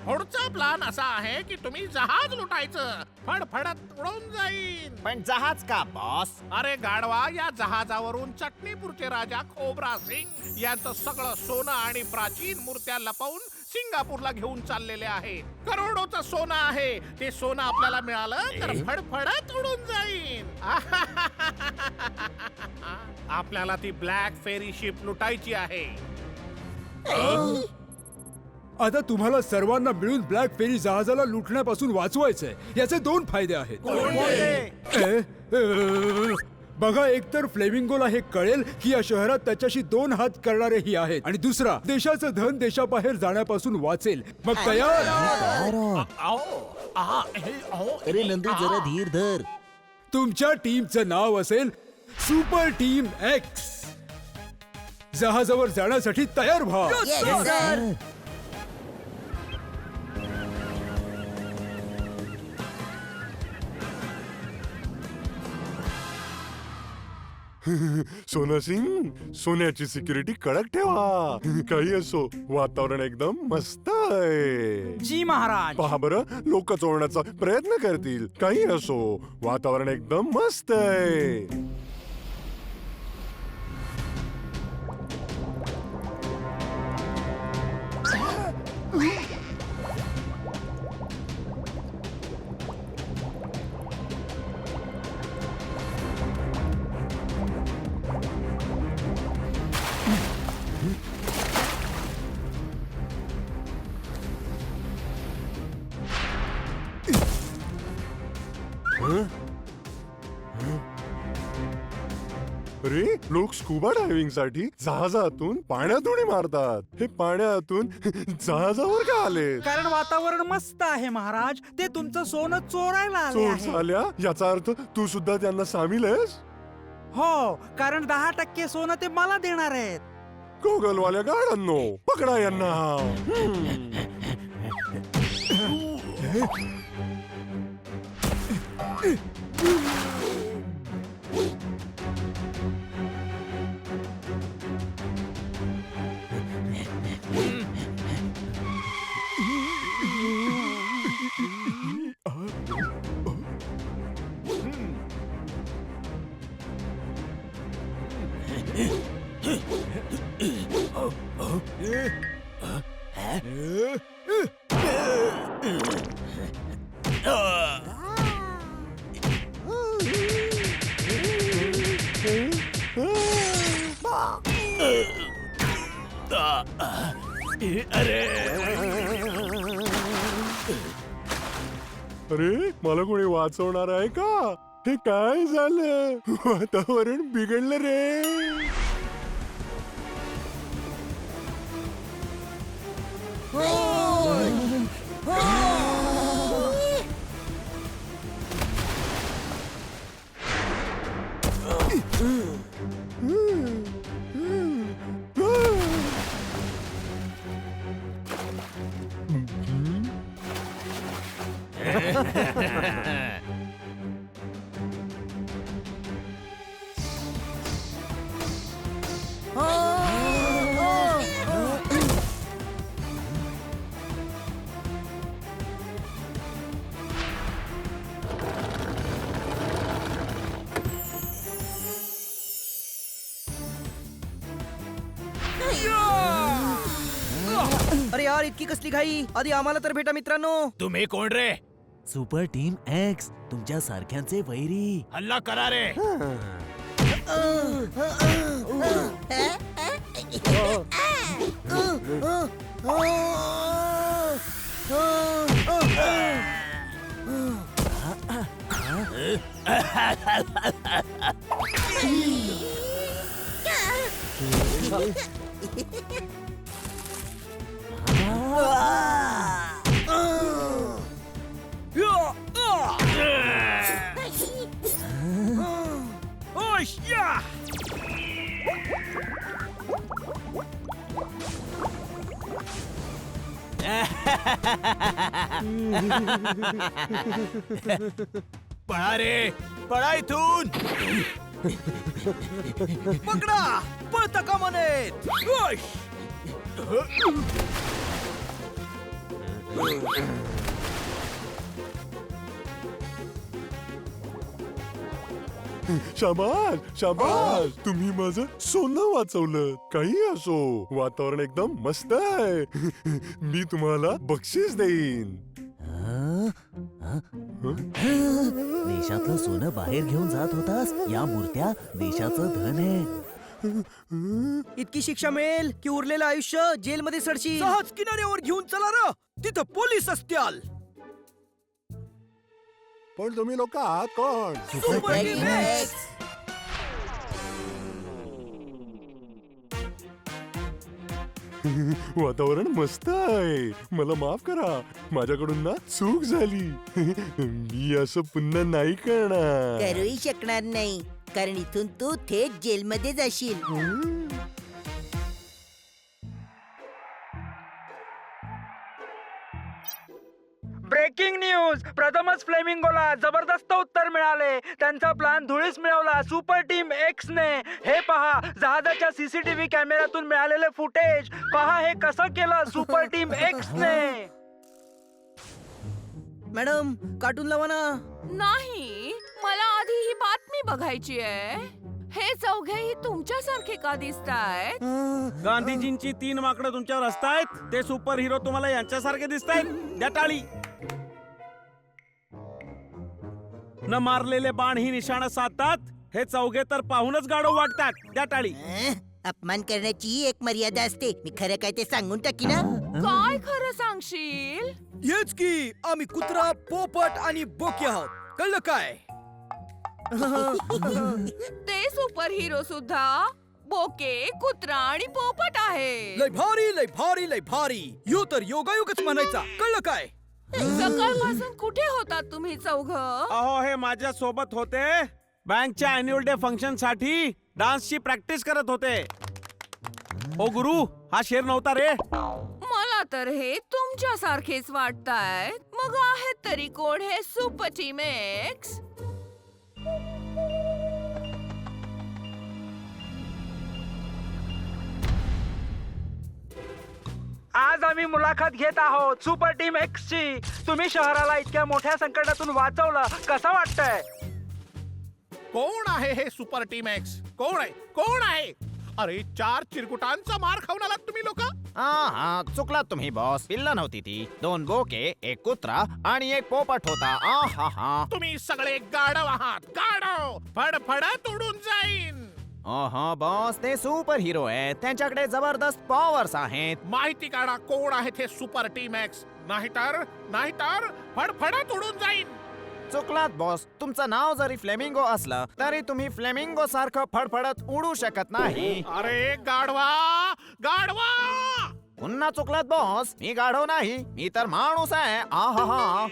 पुढचा प्लान असा आहे की तुम्ही जहाज लुटायचं. फडफडत उडून जाईल. पण जहाज का बॉस? अरे गाढवा, या जहाजावरून चटणीपूरचे राजा खोबरा सिंग यांचं सगळं सोनं आणि प्राचीन मूर्त्या लपवून सिंगापूरला घेऊन चाललेले आहे. करोडोचं सोनं आहे. ते सोनं आपल्याला मिळालं तर फडफडत उडून जाईल. आपल्याला ती ब्लॅक फेरी शिप लुटायची आहे. आता तुम्हाला सर्वांना मिळून ब्लॅक फेरी जहाजाला लुटण्यापासून वाचवायचंय. याचे 2 फायदे आहेत. बघा, एकतर फ्लेमिंगोला हे कळेल की या शहरात त्याच्याशी 2 हात करणारेही आहेत, आणि दुसरा, देशाचं धन देशाबाहेर जाण्यापासून वाचेल. मग तयार? अरे नंदू जरा धीर धर. तुमच्या टीमचं नाव असेल सुपर टीम एक्स. जहाजावर जाण्यासाठी तयार व्हा. सोना सिंग, सोन्याची सिक्युरिटी कडक ठेवा. काही असो, वातावरण एकदम मस्त आहे. जी महाराज. पहा बरं, लोक चोरण्याचा प्रयत्न करतील. काही असो, वातावरण एकदम मस्त आहे. अरे, लोक स्कुबा डायव्हिंग साठी जहाजातून पाण्यात उडी मारतात. हे पाण्यातून जहाजावर का आले? कारण वातावरण मस्त आहे महाराज. ते तुमचं सोनं चोरायला आले चोर आहे. झाल्या याचा अर्थ तू सुद्धा त्यांना सामील आहेस? हो, कारण 10% सोनं ते मला देणार आहेत. गोगलवाल्या गाड्यांनो, पकडा यांना. अरे, मला कोणी वाचवणार आहे का? हे काय झालं? वातावरण बिघडलं रे. अरे यार, इतकी कसली घाई? आधी आम्हाला तर भेटा मित्रांनो. तुम्ही कोण रे? सुपर टीम एक्स, तुमच्या सारख्यांचे वैरी. हल्ला करा रे. पळा रे, पळा इथून. पकडा, पळता कामा नयेत. शाबास शाबास, तुम्ही माझं सोनं वाचवलं. काही असो, वातावरण एकदम मस्त आहे. मी तुम्हाला बक्षीस देईन. देशातलं सोनं बाहेर घेऊन जात होतास. या मूर्त्या देशाचं धन आहे. इतकी शिक्षा मिळेल की उरलेलं आयुष्य जेलमध्ये सडशील. सहज किनाऱ्यावर घेऊन चला र, तिथं पोलीस असत्याल. पण तुम्ही लोक आहात कोण? Super team x. वातावरण मस्त आहे. मला माफ करा, माझ्याकडून ना चूक झाली. मी असं पुन्हा नाही करणार. करूही शकणार नाही, कारण इथून तू थेट जेलमध्ये जाशील. Breaking news. प्रथमच फ्लेमिंगोला जबरदस्त उत्तर मिळाले. त्यांचा प्लॅन धुळीस मिळवला सुपर टीम एक्स ने. हे पहा, जहाजाच्या सीसीटीव्ही कॅमेऱ्यातून मिळालेले फुटेज पहा. हे कसं केलं सुपर टीम एक्स ने. मॅडम कार्टून लावा ना. नाही, मला आधी ही बातमी बघायची आहे. हे चौघेही तुमच्यासारखे का दिसतायत? गांधीजींची 3 माकडं तुमच्यावर असतायत. ते सुपर हिरो तुम्हाला यांच्यासारखे दिसतायत. द्या टाळी. न मारलेले बाण ही निशाणं साधतात. हे चौघे तर पाहूनच गाडो वाटतात. द्या टाळी. अपमान करण्याची एक मर्यादा असते. मी खरं काय ते सांगून टाकी ना. काय खरं सांगशील? हेच की, आम्ही कुत्रा, पोपट आणि बोके आहोत. कळलं काय? ते सुपर हिरो सुद्धा बोके, कुत्रा आणि पोपट आहे. लय भारी, लय भारी, लय भारी. यो तर योगायोगच म्हणायचा. कळलं काय? सकाळपासून कुठे होतात तुम्ही चौघ? अहो, हे माझ्या सोबत होते. बँकच्या अॅन्युअल डे फंक्शन साठी डान्सची प्रॅक्टिस करत होते. ओ गुरु, हा शेर नव्हता रे. मला तर हे तुमच्यासारखेच वाटतायत. मग आहेत तरी कोण हे सुपर टीम एक्स? आज आम्ही मुलाखत घेत आहोत सुपर टीम एक्स ची. तुम्ही शहराला इतक्या मोठ्या संकटातून वाचवलं. कसं वाटतंय? कोण आहे हे सुपर टीम एक्स? कोण आहे? कोण आहे? अरे 4 चिरकुटांचा मार खाऊन आलात तुम्ही लोक. हा चुकलात तुम्ही बॉस. पिल्ला नव्हती ती. 2 बोके, 1 कुत्रा आणि 1 पोपट होता. हा तुम्ही सगळे गाढव आहात. गाढव फडफडत उडून जाईन. बॉस, ते सुपर हिरो आहेत. त्यांच्याकडे जबरदस्त पॉवर्स आहेत. माहिती काढा कोण आहेत हे सुपर टीम एक्स. नाहीतर फडफडत उडून जाईन. चुकलात बॉस. तुमचं नाव जरी फ्लेमिंगो असलं तरी तुम्ही फ्लेमिंगो सारखं फडफडत उडू शकत नाही. अरे गाढवा गाढवा. पुन्हा चुकलात बॉस. मी गाढव नाही, मी तर माणूस आहे.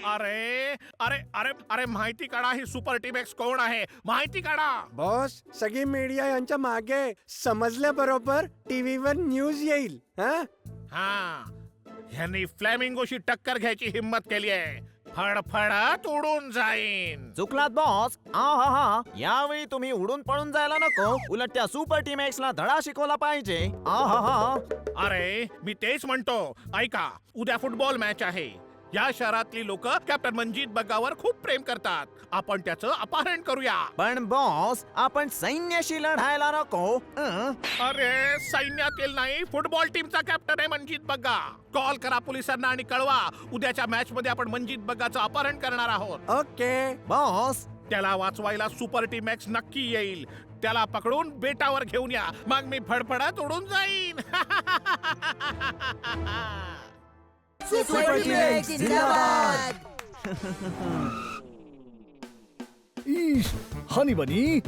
अरे अरे अरे अरे माहिती काढा ही सुपर टीम एक्स कोण आहे. माहिती काढा. बॉस, सगळी मीडिया यांच्या मागे. समजल्याबरोबर टीव्हीवर न्यूज येईल. हा, ह्यांनी फ्लॅमिंगोशी टक्कर घ्यायची हिम्मत केली आहे. फडफडत उडून जाईन. चुकलात बॉस. यावेळी तुम्ही उडून पळून जायला नको. उलट त्या सुपर टीम एक्स ला धडा शिकवला पाहिजे. अरे मी तेच म्हणतो. ऐका, उद्या फुटबॉल मॅच आहे. या शहरातली लोक कॅप्टन मनजीत बग्गावर खूप प्रेम करतात. आपण त्याचं अपहरण करूया. पण बॉस, आपण सैन्याशी लढायला नको. अरे सैन्यातील नाही, फुटबॉल टीमचा कॅप्टन आहे मनजीत बग्गा. कॉल करा पोलिसांना आणि कळवा. उद्याच्या मॅच मध्ये आपण मनजीत बग्गाचं अपहरण करणार आहोत. ओके बॉस, त्याला वाचवायला सुपर टीम एक्स नक्की येईल. त्याला पकडून बेटावर घेऊन या. मग मी फडफडत उडून जाईन. सुपर टीम एक्स जिंदाबाद. ईश, हनी बनी.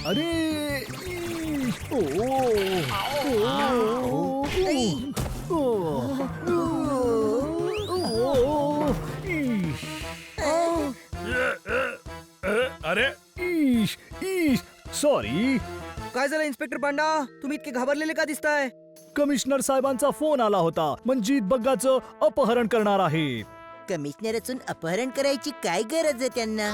अरे ईश, अरे ईश, ईश, सॉरी. काय झालं इन्स्पेक्टर पांडा? तुम्ही इतके घाबरलेले का दिसताय? कमिशनर साहेबांचा फोन आला होता. मनजीत बग्गाचं अपहरण करणार आहे. कमिशनर असून अपहरण करायची काय गरज आहे त्यांना?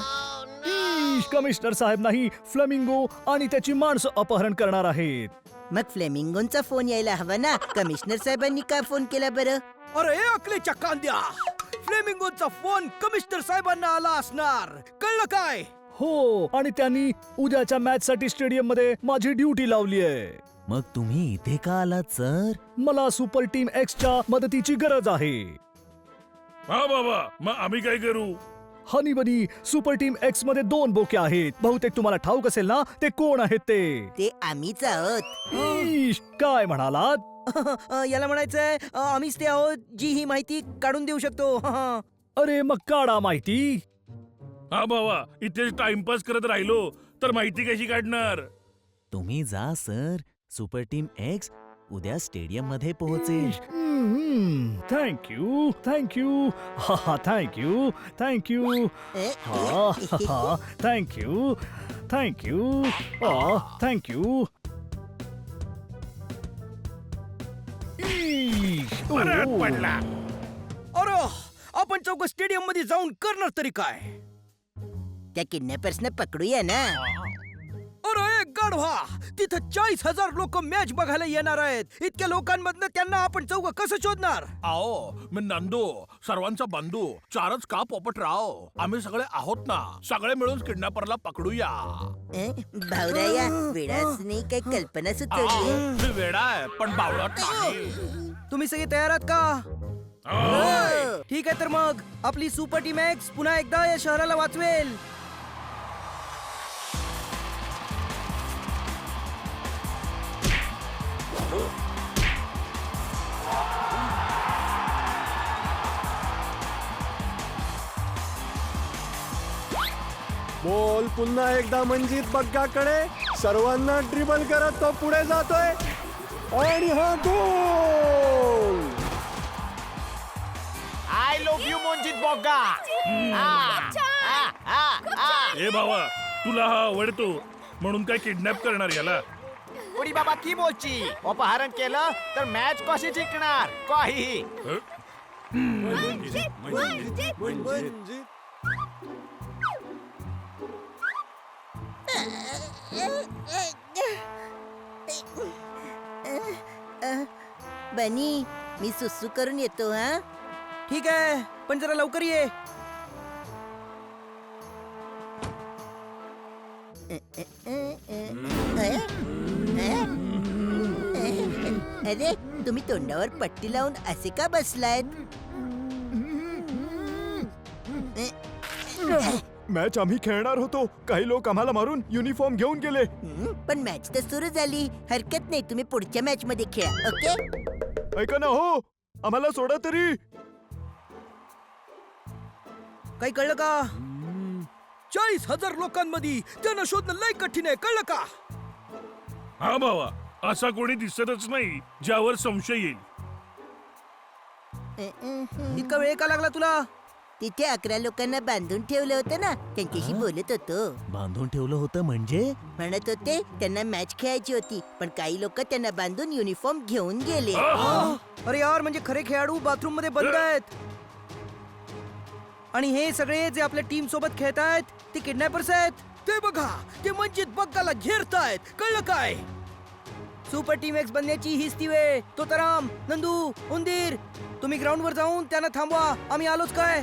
ईश, कमिशनर साहेब नाही, फ्लेमिंगो आणि त्याची माणसं अपहरण करणार आहेत. मग फ्लेमिंगोंचा फोन यायला हवा ना. कमिशनर साहेबांनी का फोन केला बरं? अरे अकलेच्या कांद्या, फ्लेमिंगोचा फोन कमिशनर साहेबांना आला असणार. कळलं काय? हो, आणि त्यांनी उद्याच्या मॅच साठी स्टेडियम मध्ये माझी ड्युटी लावली आहे. मग तुम्ही इथे का आलात सर? मला सुपर टीम एक्सच्या मदतीची गरज आहे. हा बाबा, मग आम्ही काय करू? हनी बनी, सुपर टीम एक्स मध्ये 2 बोके आहेत. बहुतेक तुम्हाला ठाऊक असेल ना ते कोण आहेत ते? ते आम्हीच आहोत. इश, काय म्हणालात? याला म्हणायचंय आम्हीच ते आहोत जी ही माहिती काढून देऊ शकतो. अरे मग काढा माहिती. हा बाबा, इथे टाइमपास करत राहिलो तर माहिती कशी काढणार? तुम्ही जा सर. सुपर टीम एक्स उद्या स्टेडियम मध्ये पोहोचेल. थँक्यू, थँक्यू, हा हा, थँक्यू, थँक्यू, हा हा, थँक्यू, थँक्यू, थँक्यू. परत पडला. अरे आपण चौक स्टेडियम मध्ये जाऊन करणार तरी काय? त्या किडनॅपर्सना पकडूया ना. अरे गाढवा, तिथं 40,000 लोक मॅच बघायला येणार आहेत. इतक्या लोकांमधनं त्यांना आपण चौक कसं शोधणार? आओ, मी नंदू, सर्वांचा बंधू. 4च का पोपटराव? आम्ही सगळे आहोत ना. सगळे मिळून किडनॅपरला पकडूया. भावराया, वेळासनी काही कल्पना सुचवली. मी वेडा आहे, पण बावळट नाही. तुम्ही सगळे तयार आहात का? होय. ठीक आहे, तर मग आपली सुपर टीम एक्स पुन्हा एकदा या शहराला वाचवेल. बॉल पुन्हा एकदा मंजित बग्गाकडे. सर्वांना ड्रिबल करत तो पुढे जातोय आणि हा goal. I love you Manjit Bogga. ए भावा, तुला हा आवडतो म्हणून काय किडनॅप करणार याला? उडी बाबा की बोलची. अपहरण केलं तर मॅच कशी जिंकणार? काही. बनी, मी सुसू करून येतो. हा, ठीक आहे, पण जरा लवकर ये. अरे, तुम्ही तोंडावर पट्टी लावून असे का बसलायत? मॅच आम्ही खेळणार होतो. काही लोक आम्हाला मारून युनिफॉर्म घेऊन गेले. पण मॅच तर सुरू झाली. हरकत नाही, तुम्ही पुढच्या मॅच मध्ये खेळा. ओके? ऐका ना हो, आम्हाला सोडा तरी. काही कळलं का? 40,000 लोकांमध्ये त्यांना शोधणं लय कठीण आहे. कळलं का? हा भावा, असा कोणी दिसतच नाही ज्यावर संशय येईल. इतका वेळ का लागला तुला? तिथे 11 लोकांना बांधून ठेवलं होतं ना, त्यांच्याशी बोलत होतो. बांधून ठेवलं होतं म्हणजे? म्हणत होते त्यांना मॅच खेळायची होती, पण काही लोक त्यांना बांधून युनिफॉर्म घेऊन गेले. अरे यार, म्हणजे खरे खेळाडू बाथरूम मध्ये बंद आहेत. आणि हे सगळे जे आपल्या टीम सोबत खेळत आहेत ते किडनॅपर्स आहेत. ते बघा, ते मंजित बग्गाला घेरतायत. कळलं काय? सुपर टीम एक्स बनण्याची हीच ती वेळ. तो तराम, नंदू, उंदीर, तुम्ही ग्राउंड वर जाऊन त्यांना थांबवा. आम्ही आलोच काय.